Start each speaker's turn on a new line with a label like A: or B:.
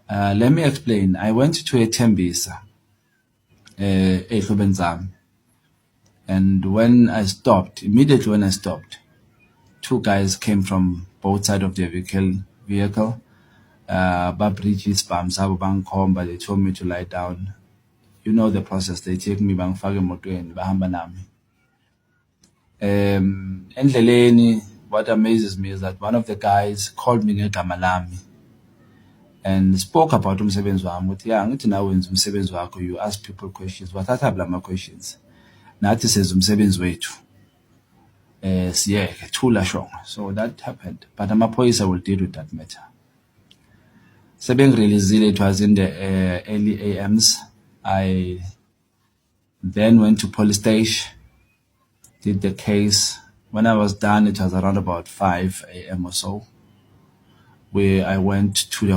A: Let me explain. I went to eTembisa, eHlobenzam, and immediately when I stopped, two guys came from both sides of the vehicle. Babridges Bamsabo Bankomba, they told me to lie down. You know the process. They take me bangifake emotweni bahamba nami. Endleleni, what amazes me is that one of the guys called me ngegama lami and spoke about umsebenzi wami. Uthi ya ngithi nawe wenza umsebenzi wakho, you ask people questions. Wathatha lama questions. Nathi senza umsebenzi wethu. Siyeke thula shongo. So that happened. But amaphoyisa will deal with that matter. Sebengireleasile, it was in the early AMs. I then went to police station, did the case. When I was done, it was around about 5 a.m. or so, where I went to the